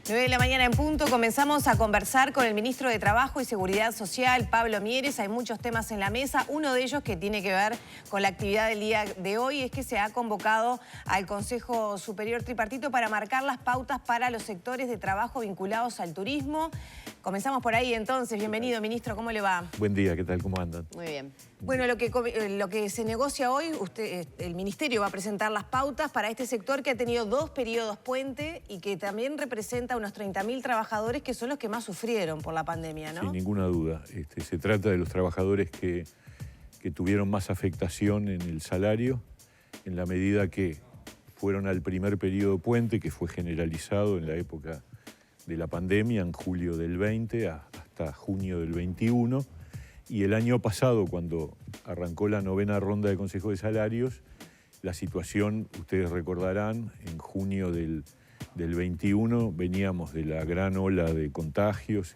9 de la mañana en punto, comenzamos a conversar con el ministro de Trabajo y Seguridad Social, Pablo Mieres. Hay muchos temas en la mesa. Uno de ellos que tiene que ver con la actividad del día de hoy es que se ha convocado al Consejo Superior Tripartito para marcar las pautas para los sectores de trabajo vinculados al turismo. Comenzamos por ahí entonces. Bienvenido, ministro. ¿Cómo le va? Buen día, ¿qué tal? ¿Cómo andan? Muy bien. Bueno, lo que se negocia hoy, el Ministerio va a presentar las pautas para este sector que ha tenido 2 periodos puente y que también representa unos 30.000 trabajadores que son los que más sufrieron por la pandemia, ¿no? Sin ninguna duda. Se trata de los trabajadores que tuvieron más afectación en el salario en la medida que fueron al primer periodo puente, que fue generalizado en la época de la pandemia, en julio del 20 hasta junio del 21. Y el año pasado, cuando arrancó la 9ª ronda de Consejo de Salarios, la situación, ustedes recordarán, en junio del 21 veníamos de la gran ola de contagios,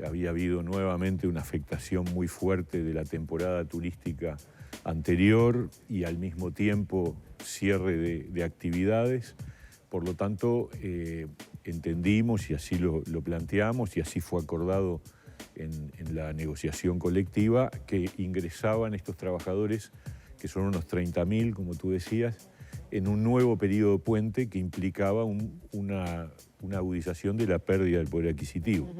había habido nuevamente una afectación muy fuerte de la temporada turística anterior y al mismo tiempo cierre de actividades. Por lo tanto, entendimos y así lo planteamos y así fue acordado en la negociación colectiva, que ingresaban estos trabajadores, que son unos 30.000, como tú decías, en un nuevo periodo puente que implicaba una agudización de la pérdida del poder adquisitivo.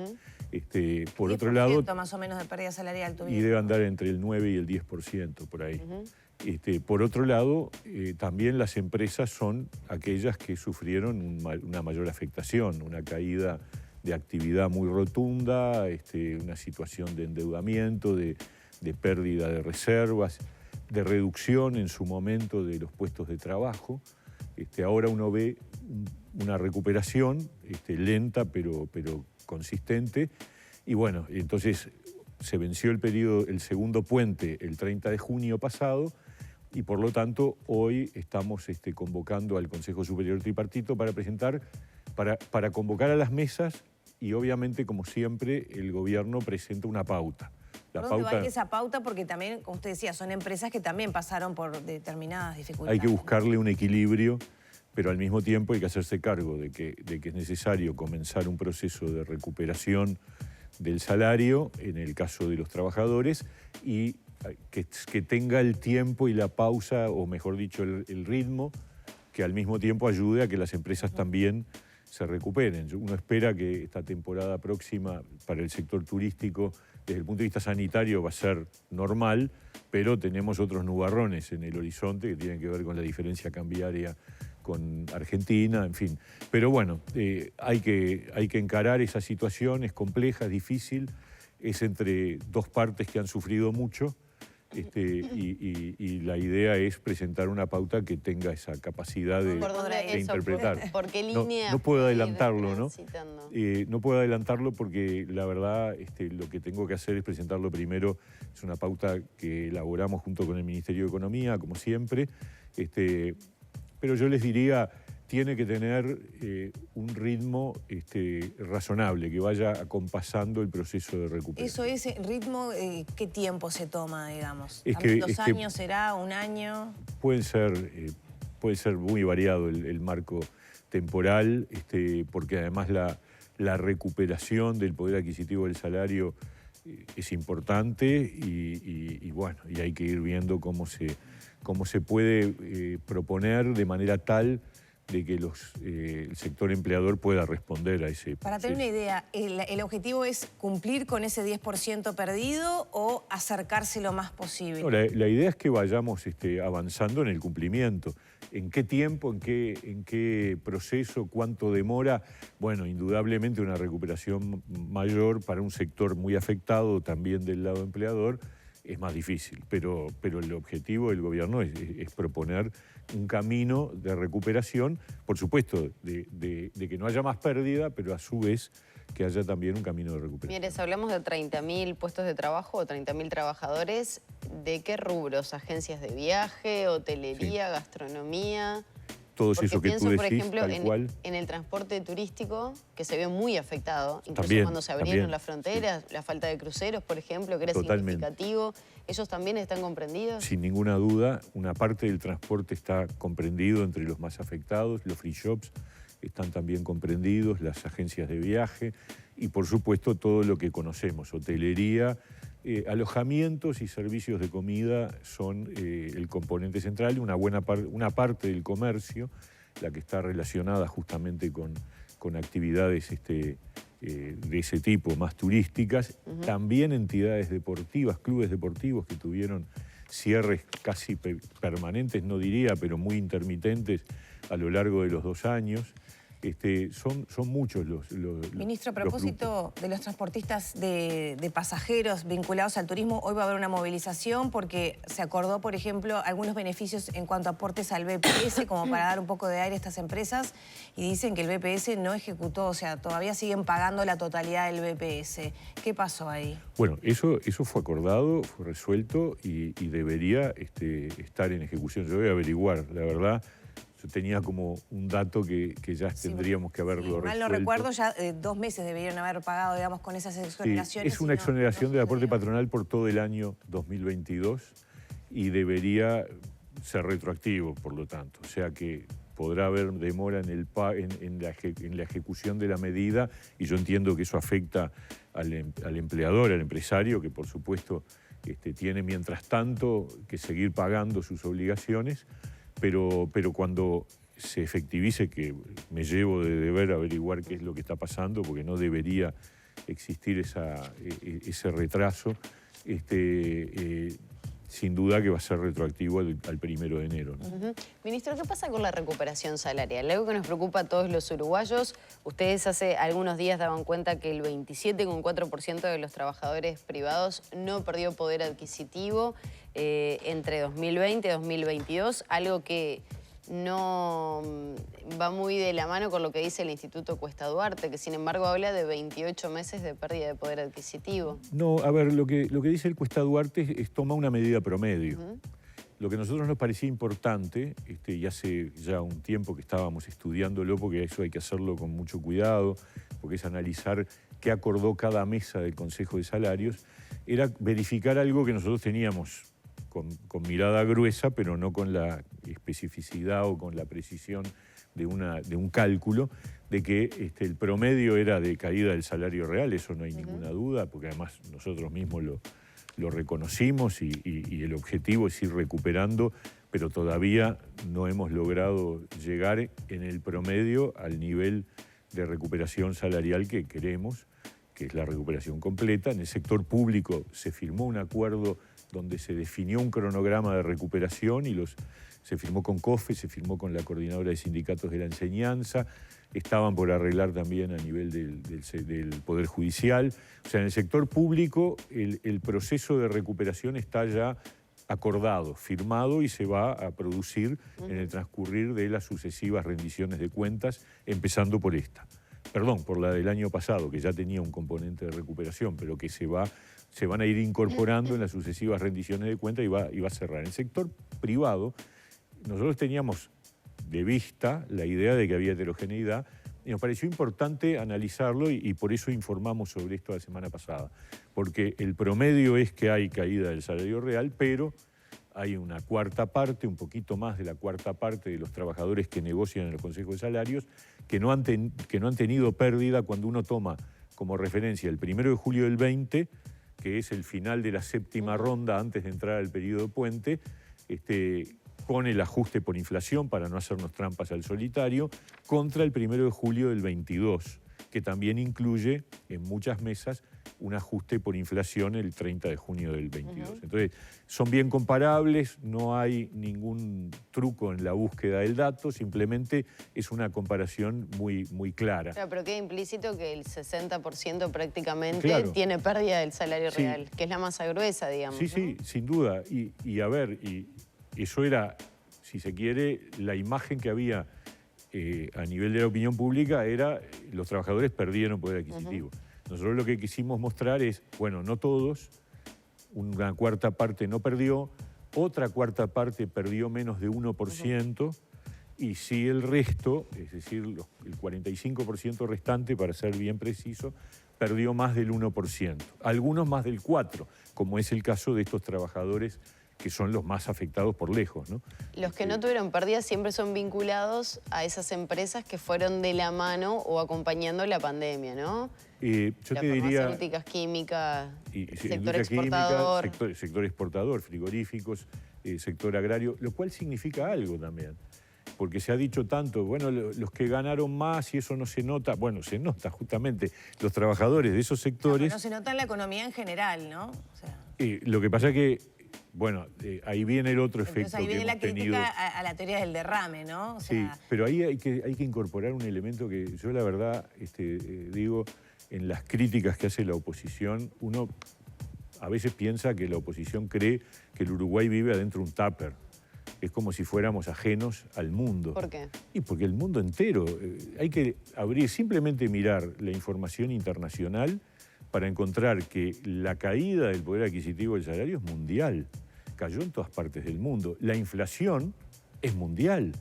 Por otro lado, más o menos de pérdida salarial tuvieron. Y debe andar entre el 9 y el 10% por ahí. Por otro lado, también las empresas son aquellas que sufrieron una mayor afectación, una caída de actividad muy rotunda, una situación de endeudamiento, de pérdida de reservas, de reducción en su momento de los puestos de trabajo. Ahora uno ve una recuperación lenta pero consistente. Y bueno, entonces se venció el segundo puente el 30 de junio pasado y por lo tanto hoy estamos convocando al Consejo Superior Tripartito para convocar a las mesas. Y obviamente, como siempre, el gobierno presenta una pauta. ¿Dónde va a ir esa pauta? Porque también, como usted decía, son empresas que también pasaron por determinadas dificultades. Hay que buscarle un equilibrio, pero al mismo tiempo hay que hacerse cargo de que es necesario comenzar un proceso de recuperación del salario, en el caso de los trabajadores, y que tenga el tiempo y la pausa, o mejor dicho, el ritmo, que al mismo tiempo ayude a que las empresas también se recuperen. Uno espera que esta temporada próxima para el sector turístico, desde el punto de vista sanitario, va a ser normal, pero tenemos otros nubarrones en el horizonte que tienen que ver con la diferencia cambiaria con Argentina, en fin. Pero bueno, hay que encarar esa situación, es compleja, es difícil, es entre dos partes que han sufrido mucho, y la idea es presentar una pauta que tenga esa capacidad de interpretar. ¿Por qué línea? No puedo adelantarlo, ¿no? No puedo adelantarlo porque la verdad lo que tengo que hacer es presentarlo primero. Es una pauta que elaboramos junto con el Ministerio de Economía, como siempre. Pero yo les diría, tiene que tener un ritmo razonable, que vaya acompasando el proceso de recuperación. Eso es ritmo, ¿qué tiempo se toma, digamos? ¿2 años será? ¿1 año? Puede ser muy variado el marco temporal, porque además la recuperación del poder adquisitivo del salario es importante y bueno, y hay que ir viendo cómo se puede proponer de manera tal de que el sector empleador pueda responder a ese proceso. Para tener una idea, ¿el objetivo es cumplir con ese 10% perdido o acercarse lo más posible? No, la idea es que vayamos avanzando en el cumplimiento. ¿En qué tiempo, en qué proceso, cuánto demora? Bueno, indudablemente una recuperación mayor para un sector muy afectado también del lado empleador es más difícil, pero el objetivo del gobierno es proponer un camino de recuperación, por supuesto, de que no haya más pérdida, pero a su vez que haya también un camino de recuperación. Mires, hablamos de 30.000 puestos de trabajo o 30.000 trabajadores. ¿De qué rubros? ¿Agencias de viaje, hotelería, gastronomía? Todo eso que tú decís, por ejemplo, tal cual. En el transporte turístico, que se ve muy afectado, incluso También, cuando se abrieron las fronteras, la falta de cruceros, por ejemplo, que era significativo. ¿Ellos también están comprendidos? Sin ninguna duda, una parte del transporte está comprendido entre los más afectados, los free shops, están también comprendidos, las agencias de viaje y por supuesto todo lo que conocemos, hotelería, alojamientos y servicios de comida son el componente central, una parte del comercio, la que está relacionada justamente con actividades de ese tipo, más turísticas, también entidades deportivas, clubes deportivos que tuvieron cierres casi permanentes, no diría, pero muy intermitentes a lo largo de los 2 años. Son muchos los Ministro, a los propósito de los transportistas de pasajeros vinculados al turismo, hoy va a haber una movilización porque se acordó, por ejemplo, algunos beneficios en cuanto a aportes al BPS, como para dar un poco de aire a estas empresas, y dicen que el BPS no ejecutó, o sea, todavía siguen pagando la totalidad del BPS. ¿Qué pasó ahí? Bueno, eso fue acordado, fue resuelto y debería estar en ejecución. Yo voy a averiguar, la verdad. Yo tenía como un dato que ya tendríamos que haberlo resuelto. Mal no recuerdo, ya 2 meses deberían haber pagado, digamos, con esas exoneraciones. Sí, es una exoneración del aporte patronal por todo el año 2022 y debería ser retroactivo, por lo tanto. O sea que podrá haber demora en la ejecución de la medida y yo entiendo que eso afecta al empleador, al empresario, que por supuesto tiene mientras tanto que seguir pagando sus obligaciones. Pero cuando se efectivice, que me llevo de deber averiguar qué es lo que está pasando, porque no debería existir ese retraso, sin duda que va a ser retroactivo al 1 de enero, ¿no? Ministro, ¿qué pasa con la recuperación salarial? Algo que nos preocupa a todos los uruguayos. Ustedes hace algunos días daban cuenta que el 27,4% de los trabajadores privados no perdió poder adquisitivo entre 2020 y 2022, algo que no va muy de la mano con lo que dice el Instituto Cuesta Duarte, que sin embargo habla de 28 meses de pérdida de poder adquisitivo. No, a ver, lo que dice el Cuesta Duarte es toma una medida promedio. Lo que a nosotros nos parecía importante, y hace ya un tiempo que estábamos estudiándolo, porque eso hay que hacerlo con mucho cuidado, porque es analizar qué acordó cada mesa del Consejo de Salarios, era verificar algo que nosotros teníamos con mirada gruesa, pero no con la especificidad o con la precisión de un cálculo, de que el promedio era de caída del salario real, eso no hay ninguna duda, porque además nosotros mismos lo reconocimos y el objetivo es ir recuperando, pero todavía no hemos logrado llegar en el promedio al nivel de recuperación salarial que queremos, que es la recuperación completa. En el sector público se firmó un acuerdo donde se definió un cronograma de recuperación y se firmó con COFE, se firmó con la Coordinadora de Sindicatos de la Enseñanza, estaban por arreglar también a nivel del Poder Judicial. O sea, en el sector público el proceso de recuperación está ya acordado, firmado y se va a producir en el transcurrir de las sucesivas rendiciones de cuentas, empezando por esta. Perdón, por la del año pasado, que ya tenía un componente de recuperación, pero que se van a ir incorporando en las sucesivas rendiciones de cuentas y va a cerrar. En el sector privado, nosotros teníamos de vista la idea de que había heterogeneidad y nos pareció importante analizarlo y por eso informamos sobre esto la semana pasada. Porque el promedio es que hay caída del salario real, pero hay una cuarta parte, un poquito más de la cuarta parte de los trabajadores que negocian en los consejos de salarios, que no han tenido pérdida cuando uno toma como referencia el 1 de julio del 20, que es el final de la 7ª ronda antes de entrar al periodo puente, con el ajuste por inflación para no hacernos trampas al solitario, contra el 1 de julio del 22, que también incluye en muchas mesas un ajuste por inflación el 30 de junio del 22. Entonces, son bien comparables, no hay ningún truco en la búsqueda del dato, simplemente es una comparación muy, muy clara. Claro, pero queda implícito que el 60% prácticamente tiene pérdida del salario real, que es la masa gruesa, digamos. Sí, sí, sin duda. Y a ver, eso era, si se quiere, la imagen que había a nivel de la opinión pública era los trabajadores perdieron poder adquisitivo. Nosotros lo que quisimos mostrar es, bueno, no todos, una cuarta parte no perdió, otra cuarta parte perdió menos de 1%, y sí el resto, es decir, el 45% restante, para ser bien preciso, perdió más del 1%, algunos más del 4%, como es el caso de estos trabajadores que son los más afectados por lejos, ¿no? Los que no tuvieron pérdidas siempre son vinculados a esas empresas que fueron de la mano o acompañando la pandemia, ¿no? Yo Las te diría... farmacéuticas, químicas, sector industria exportador. Química, sector exportador, frigoríficos, sector agrario, lo cual significa algo también. Porque se ha dicho tanto, bueno, los que ganaron más y eso no se nota. Bueno, se nota justamente los trabajadores de esos sectores. No se nota en la economía en general, ¿no? O sea, Lo que pasa es que, bueno, ahí viene el otro efecto entonces ahí viene que la hemos tenido. crítica a la teoría del derrame, ¿no? O Sí, sea, pero ahí hay que incorporar un elemento que yo la verdad digo, en las críticas que hace la oposición, uno a veces piensa que la oposición cree que el Uruguay vive adentro de un tupper. Es como si fuéramos ajenos al mundo. ¿Por qué? Y porque el mundo entero, hay que abrir, simplemente mirar la información internacional para encontrar que la caída del poder adquisitivo del salario es mundial. Cayó en todas partes del mundo. La inflación es mundial.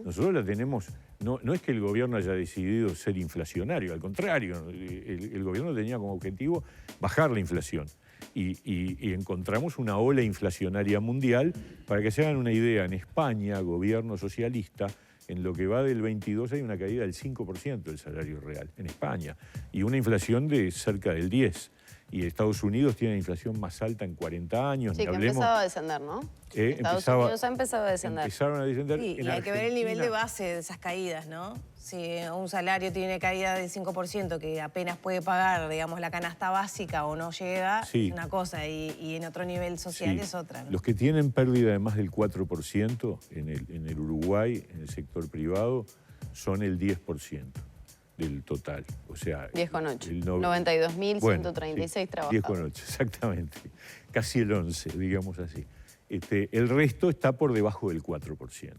Nosotros la tenemos... No es que el gobierno haya decidido ser inflacionario, al contrario, el gobierno tenía como objetivo bajar la inflación. Y encontramos una ola inflacionaria mundial. Para que se hagan una idea, en España, gobierno socialista, en lo que va del 22 hay una caída del 5% del salario real, en España, y una inflación de cerca del 10%. Y Estados Unidos tiene la inflación más alta en 40 años. Sí, que empezaba a descender, ¿no? Estados Unidos ha empezado a descender. Empezaron a descender. sí, y hay que ver el nivel de base de esas caídas, ¿no? Si un salario tiene caída del 5%, que apenas puede pagar, digamos, la canasta básica o no llega, Sí. es una cosa, y en otro nivel social Sí. es otra, ¿no? Los que tienen pérdida de más del 4% en el Uruguay, en el sector privado, son el 10% del total. O sea, 10,8. el 92.136 trabajadores. 10,8, exactamente. Casi el 11, digamos así. El resto está por debajo del 4%.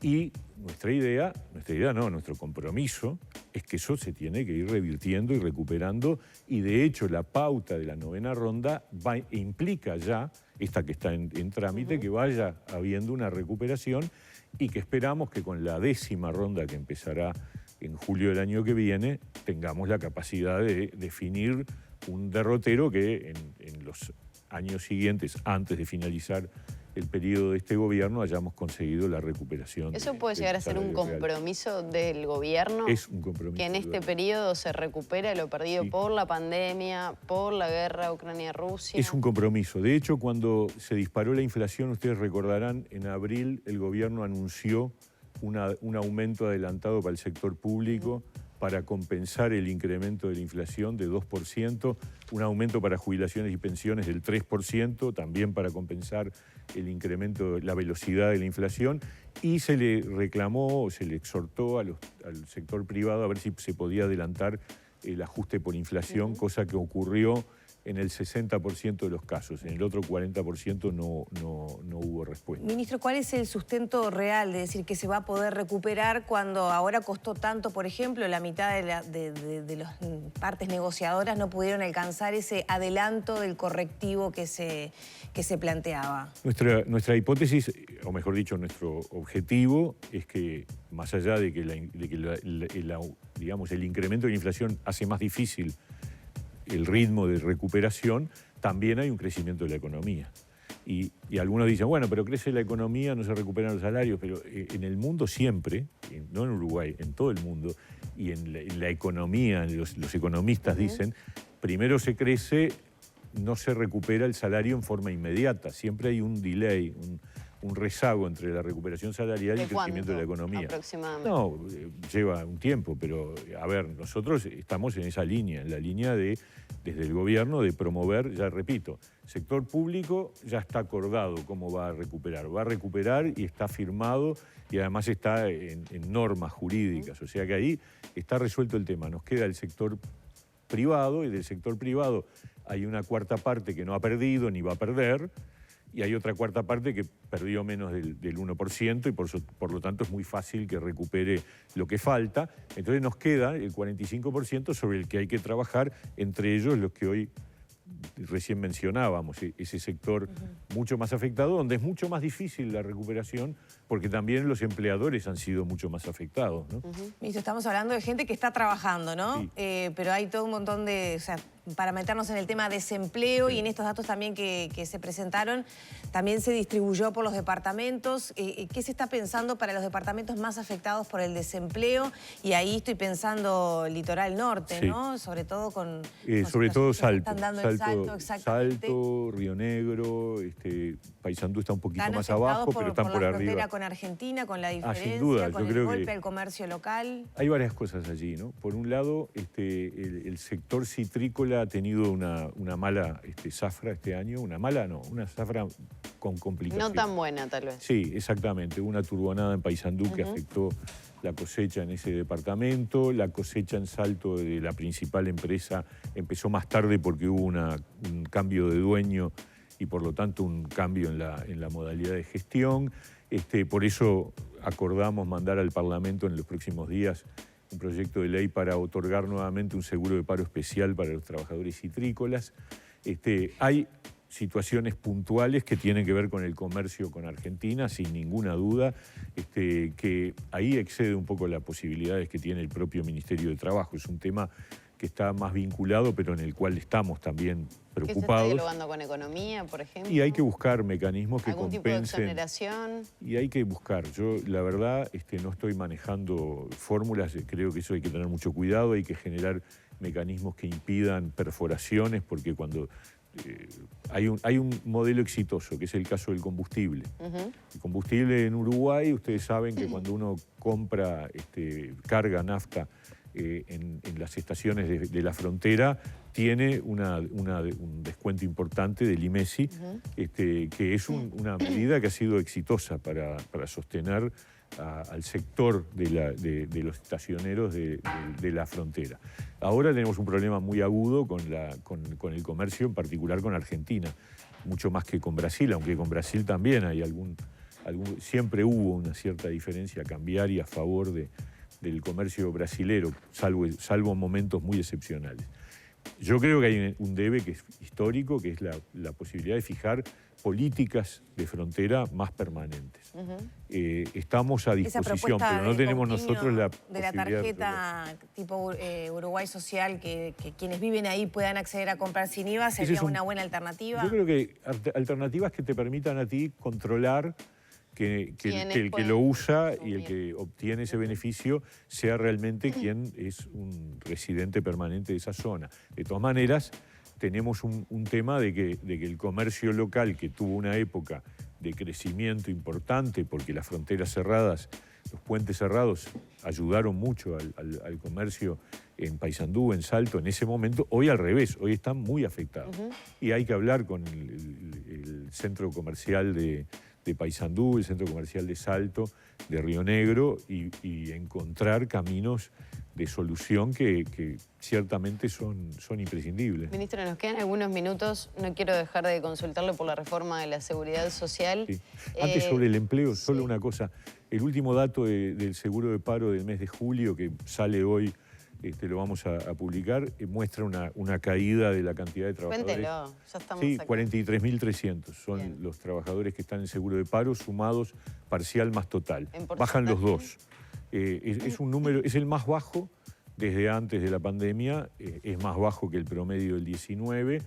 Y nuestro compromiso es que eso se tiene que ir revirtiendo y recuperando, y de hecho la pauta de la 9ª ronda implica ya, esta que está en trámite, que vaya habiendo una recuperación, y que esperamos que con la 10ª ronda que empezará en julio del año que viene, tengamos la capacidad de definir un derrotero que en los años siguientes, antes de finalizar el periodo de este gobierno, hayamos conseguido la recuperación. ¿Eso puede llegar a ser un compromiso del gobierno? Es un compromiso. Que en este periodo se recupere lo perdido por la pandemia, por la guerra Ucrania-Rusia. Es un compromiso. De hecho, cuando se disparó la inflación, ustedes recordarán, en abril el gobierno anunció un aumento adelantado para el sector público para compensar el incremento de la inflación de 2%, un aumento para jubilaciones y pensiones del 3%, también para compensar el incremento, la velocidad de la inflación, y se le reclamó, se le exhortó al sector privado a ver si se podía adelantar el ajuste por inflación, cosa que ocurrió en el 60% de los casos. En el otro 40% no hubo respuesta. Ministro, ¿cuál es el sustento real de decir que se va a poder recuperar cuando ahora costó tanto, por ejemplo, la mitad de las partes negociadoras no pudieron alcanzar ese adelanto del correctivo que se planteaba? Nuestra hipótesis, o mejor dicho, nuestro objetivo es que, más allá de que, digamos, el incremento de la inflación hace más difícil el ritmo de recuperación, también hay un crecimiento de la economía. Y algunos dicen, bueno, pero crece la economía, no se recuperan los salarios, pero en el mundo siempre, no en Uruguay, en todo el mundo, y en la economía, los economistas dicen, primero se crece, no se recupera el salario en forma inmediata, siempre hay un delay, un rezago entre la recuperación salarial y el crecimiento de la economía. Aproximadamente? No, lleva un tiempo, pero a ver, nosotros estamos en esa línea, en la línea de, desde el gobierno, de promover, ya repito, sector público ya está acordado cómo va a recuperar y está firmado y además está en normas jurídicas, o sea que ahí está resuelto el tema. Nos queda el sector privado, y del sector privado hay una cuarta parte que no ha perdido ni va a perder, y hay otra cuarta parte que perdió menos del 1% y por lo tanto es muy fácil que recupere lo que falta. Entonces nos queda el 45% sobre el que hay que trabajar, entre ellos los que hoy recién mencionábamos, ese sector mucho más afectado, donde es mucho más difícil la recuperación, porque también los empleadores han sido mucho más afectados, ¿no? Ministro, estamos hablando de gente que está trabajando, ¿no? Sí. Pero hay todo un montón de... O sea, para meternos en el tema desempleo y en estos datos también que se presentaron, también se distribuyó por los departamentos. ¿Qué se está pensando para los departamentos más afectados por el desempleo? Y ahí estoy pensando el litoral norte, sí, ¿no? Sobre todo con sobre todo Salto. Están dando el salto, exactamente. Salto, Río Negro, Paysandú está un poquito Están más abajo, pero están por la arriba. frontera con Argentina, con la diferencia, sin duda, con yo el creo golpe que al comercio local. hay varias cosas allí, ¿no? Por un lado, el sector citrícola ha tenido una mala zafra este año, una zafra con complicaciones. No tan buena, tal vez. Sí, exactamente. Hubo una turbonada en Paysandú que afectó la cosecha en ese departamento. La cosecha en Salto de la principal empresa empezó más tarde porque hubo un cambio de dueño y por lo tanto un cambio en la modalidad de gestión. Por eso acordamos mandar al Parlamento en los próximos días un proyecto de ley para otorgar nuevamente un seguro de paro especial para los trabajadores citrícolas. Hay situaciones puntuales que tienen que ver con el comercio con Argentina, sin ninguna duda, que ahí excede un poco las posibilidades que tiene el propio Ministerio de Trabajo. Es un tema que está más vinculado, pero en el cual estamos también preocupados. ¿Qué se está dialogando con economía, por ejemplo? Y hay que buscar mecanismos que ¿Algún compensen. tipo de exoneración? Y hay que buscar. Yo, la verdad, no estoy manejando fórmulas, creo que eso hay que tener mucho cuidado, hay que generar mecanismos que impidan perforaciones, porque cuando hay un modelo exitoso, que es el caso del combustible. El combustible en Uruguay, ustedes saben que cuando uno compra, carga nafta en las estaciones de la frontera, tiene un descuento importante del IMESI, que es una medida que ha sido exitosa para sostener al sector de los estacioneros de la frontera. Ahora tenemos un problema muy agudo con el comercio, en particular con Argentina, mucho más que con Brasil, aunque con Brasil también hay siempre hubo una cierta diferencia cambiaria a favor del comercio brasilero, salvo momentos muy excepcionales. Yo creo que hay un debe que es histórico, que es la posibilidad de fijar políticas de frontera más permanentes. Estamos a disposición, pero no tenemos nosotros la posibilidad de la tarjeta tipo Uruguay Social, que quienes viven ahí puedan acceder a comprar sin IVA, sería una buena alternativa. Yo creo que alternativas que te permitan a ti controlar que el que lo usa y el que obtiene ese beneficio sea realmente quien es un residente permanente de esa zona. De todas maneras, tenemos un tema de que el comercio local, que tuvo una época de crecimiento importante, porque las fronteras cerradas, los puentes cerrados ayudaron mucho al comercio en Paysandú, en Salto, en ese momento, hoy al revés, hoy están muy afectados. Y hay que hablar con el centro comercial de Paysandú, el centro comercial de Salto, de Río Negro, y encontrar caminos de solución que ciertamente son imprescindibles. Ministro, nos quedan algunos minutos. No quiero dejar de consultarlo por la reforma de la seguridad social. Sí. Antes, sobre el empleo, solo una cosa. El último dato del seguro de paro del mes de julio, que sale hoy, lo vamos a publicar, muestra una caída de la cantidad de trabajadores. Cuéntelo, ya estamos Sí, aquí. 43.300 son Bien. los trabajadores que están en seguro de paro, sumados parcial más total. ¿En porcentaje? Bajan los dos. Es un número, es el más bajo desde antes de la pandemia, es más bajo que el promedio del 19,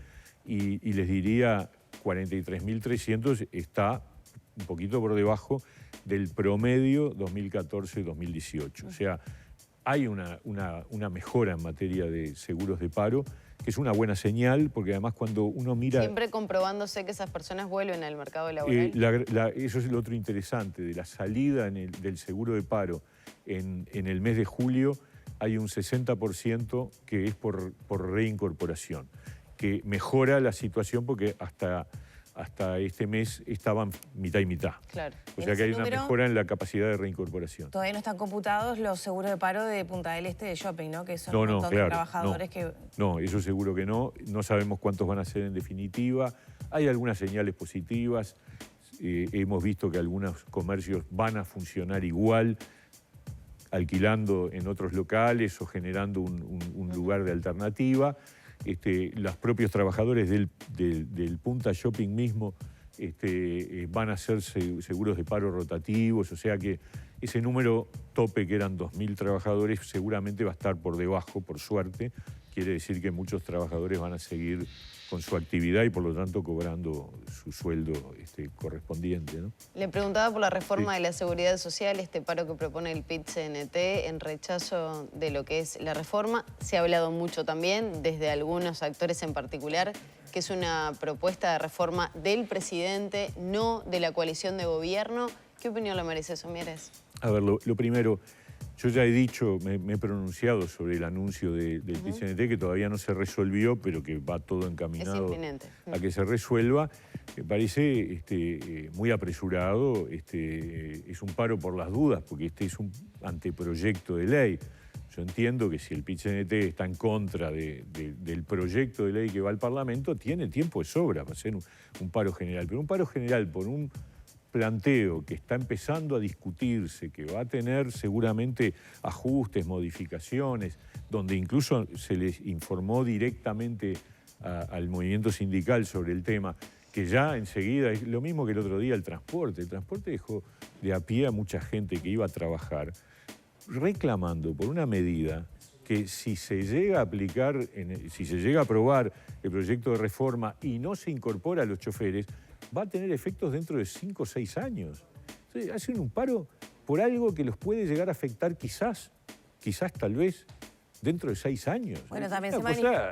y les diría 43.300 está un poquito por debajo del promedio 2014-2018. O sea, hay una mejora en materia de seguros de paro, que es una buena señal, porque además cuando uno mira... Siempre comprobándose que esas personas vuelven al mercado laboral. Eso es lo otro interesante, de la salida del seguro de paro en el mes de julio, hay un 60% que es por reincorporación, que mejora la situación porque hasta este mes estaban mitad y mitad. Claro. O sea que hay una mejora en la capacidad de reincorporación. Todavía no están computados los seguros de paro de Punta del Este de Shopping, ¿no? Que son un montón claro, de trabajadores que... No, eso seguro que no. No sabemos cuántos van a ser en definitiva. Hay algunas señales positivas. Hemos visto que algunos comercios van a funcionar igual, alquilando en otros locales o generando un lugar de alternativa. Los propios trabajadores del Punta Shopping mismo van a hacer seguros de paro rotativos, o sea que ese número tope, que eran 2.000 trabajadores, seguramente va a estar por debajo, por suerte, quiere decir que muchos trabajadores van a seguir con su actividad y por lo tanto cobrando su sueldo correspondiente, ¿no? Le preguntaba por la reforma de la seguridad social, este paro que propone el PIT-CNT en rechazo de lo que es la reforma. Se ha hablado mucho también, desde algunos actores en particular, que es una propuesta de reforma del presidente, no de la coalición de gobierno. ¿Qué opinión le merece eso, Mieres? A ver, lo primero, yo ya he dicho, me he pronunciado sobre el anuncio del PIT-CNT, que todavía no se resolvió, pero que va todo encaminado a que se resuelva. Me parece muy apresurado, es un paro por las dudas, porque este es un anteproyecto de ley. Yo entiendo que si el PIT-CNT está en contra del proyecto de ley que va al Parlamento, tiene tiempo de sobra para hacer un paro general. Pero un paro general por un planteo que está empezando a discutirse, que va a tener seguramente ajustes, modificaciones, donde incluso se les informó directamente al movimiento sindical sobre el tema, que ya enseguida, es lo mismo que el otro día el transporte dejó de a pie a mucha gente que iba a trabajar, reclamando por una medida que si se llega a aplicar, si se llega a aprobar el proyecto de reforma y no se incorpora a los choferes, va a tener efectos dentro de 5 o 6 años. Entonces, hacen un paro por algo que los puede llegar a afectar quizás tal vez, dentro de 6 años. Bueno, también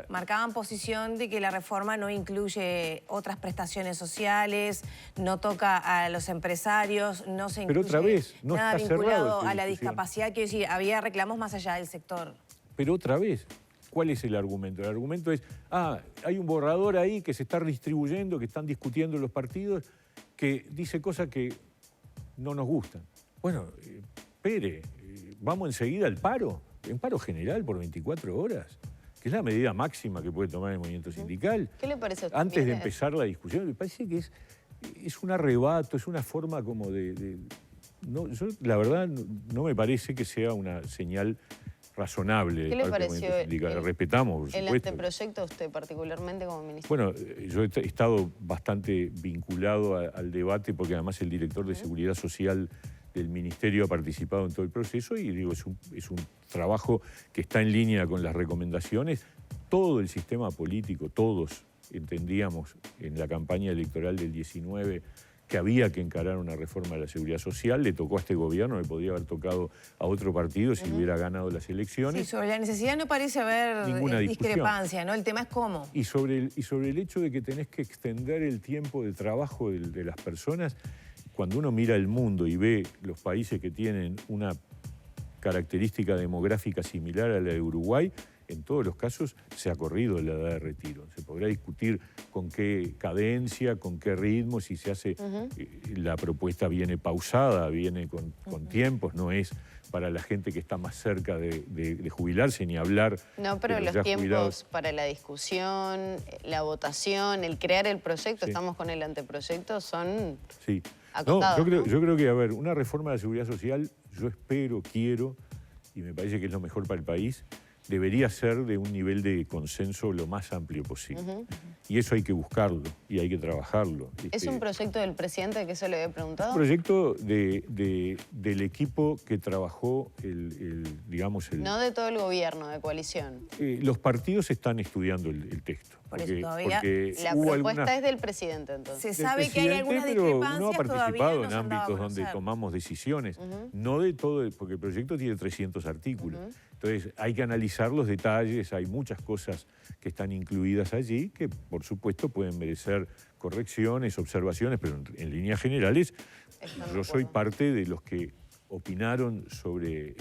marcaban posición de que la reforma no incluye otras prestaciones sociales, no toca a los empresarios, no se incluye otra vez, no nada está vinculado cerrado a la discapacidad. Quiero decir, había reclamos más allá del sector. Pero otra vez, ¿cuál es el argumento? El argumento es, hay un borrador ahí que se está redistribuyendo, que están discutiendo los partidos, que dice cosas que no nos gustan. Bueno, espere, vamos enseguida al paro, un paro general por 24 horas, que es la medida máxima que puede tomar el movimiento sindical. ¿Qué le parece a usted? Antes de empezar la discusión, me parece que es un arrebato, es una forma como no, yo, la verdad, no me parece que sea una señal razonable. ¿Qué le pareció respetamos, por el supuesto. anteproyecto a usted particularmente como ministro? Bueno, yo he estado bastante vinculado al debate porque además el director de Seguridad Social del Ministerio ha participado en todo el proceso y digo, es un trabajo que está en línea con las recomendaciones. Todo el sistema político, todos entendíamos en la campaña electoral del 19 que había que encarar una reforma de la seguridad social, le tocó a este gobierno, le podría haber tocado a otro partido si hubiera ganado las elecciones. Sí, sobre la necesidad no parece haber ninguna discrepancia, ¿no? El tema es cómo. Y sobre el hecho de que tenés que extender el tiempo de trabajo de las personas, cuando uno mira el mundo y ve los países que tienen una característica demográfica similar a la de Uruguay, en todos los casos se ha corrido la edad de retiro. Se podrá discutir con qué cadencia, con qué ritmo, si se hace, la propuesta viene pausada, viene con tiempos, no es para la gente que está más cerca de jubilarse, ni hablar. No, pero los tiempos jubilados para la discusión, la votación, el crear el proyecto, estamos con el anteproyecto, son acotados. No, yo creo que, a ver, una reforma de la seguridad social, yo espero, quiero, y me parece que es lo mejor para el país, debería ser de un nivel de consenso lo más amplio posible. Y eso hay que buscarlo y hay que trabajarlo. ¿Es un proyecto del presidente que se le había preguntado? Un proyecto del equipo que trabajó digamos... No de todo el gobierno, de coalición. Los partidos están estudiando el texto. Por eso todavía la propuesta es del presidente, entonces. Se sabe que hay algunas discrepancias, no ha participado en ámbitos donde donde tomamos decisiones. No de todo, porque el proyecto tiene 300 artículos. Entonces hay que analizar los detalles, hay muchas cosas que están incluidas allí que por supuesto pueden merecer correcciones, observaciones, pero en líneas generales yo soy parte de los que opinaron sobre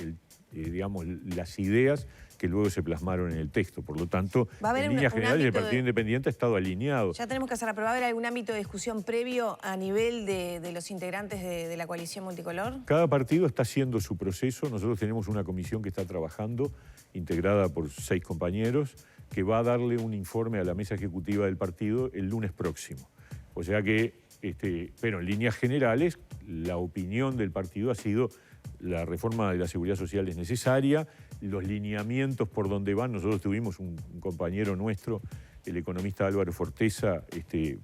digamos, las ideas que luego se plasmaron en el texto. Por lo tanto, en líneas generales el Partido Independiente ha estado alineado. Ya tenemos que hacer la prueba. ¿Va a haber algún ámbito de discusión previo a nivel de los integrantes de la coalición multicolor? Cada partido está haciendo su proceso. Nosotros tenemos una comisión que está trabajando, integrada por 6 compañeros, que va a darle un informe a la mesa ejecutiva del partido el lunes próximo. O sea que, pero en líneas generales, la opinión del partido ha sido la reforma de la seguridad social es necesaria, los lineamientos por donde van. Nosotros tuvimos un compañero nuestro, el economista Álvaro Forteza,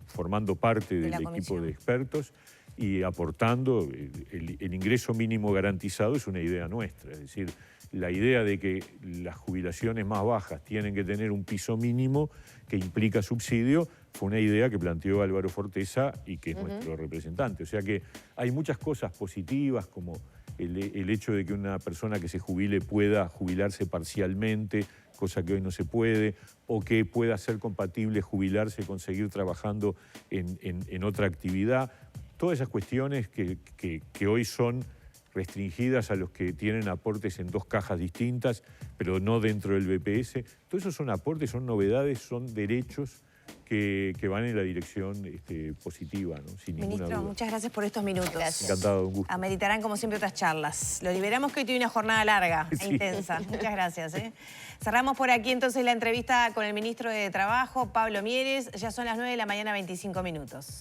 formando parte del equipo de expertos, y aportando. El ingreso mínimo garantizado es una idea nuestra, es decir, la idea de que las jubilaciones más bajas tienen que tener un piso mínimo que implica subsidio fue una idea que planteó Álvaro Forteza y que es nuestro representante. O sea que hay muchas cosas positivas, como el hecho de que una persona que se jubile pueda jubilarse parcialmente, cosa que hoy no se puede, o que pueda ser compatible jubilarse con seguir trabajando en otra actividad. Todas esas cuestiones que hoy son restringidas a los que tienen aportes en 2 cajas distintas, pero no dentro del BPS. Todos esos son aportes, son novedades, son derechos que van en la dirección positiva, ¿no? Sin ninguna Ministro, duda. muchas gracias por estos minutos. Gracias. Encantado, un gusto. Ameritarán, como siempre, otras charlas. Lo liberamos, que hoy tiene una jornada larga e intensa. Muchas gracias. Cerramos por aquí entonces la entrevista con el ministro de Trabajo, Pablo Mieres. Ya son las 9 de la mañana, 25 minutos.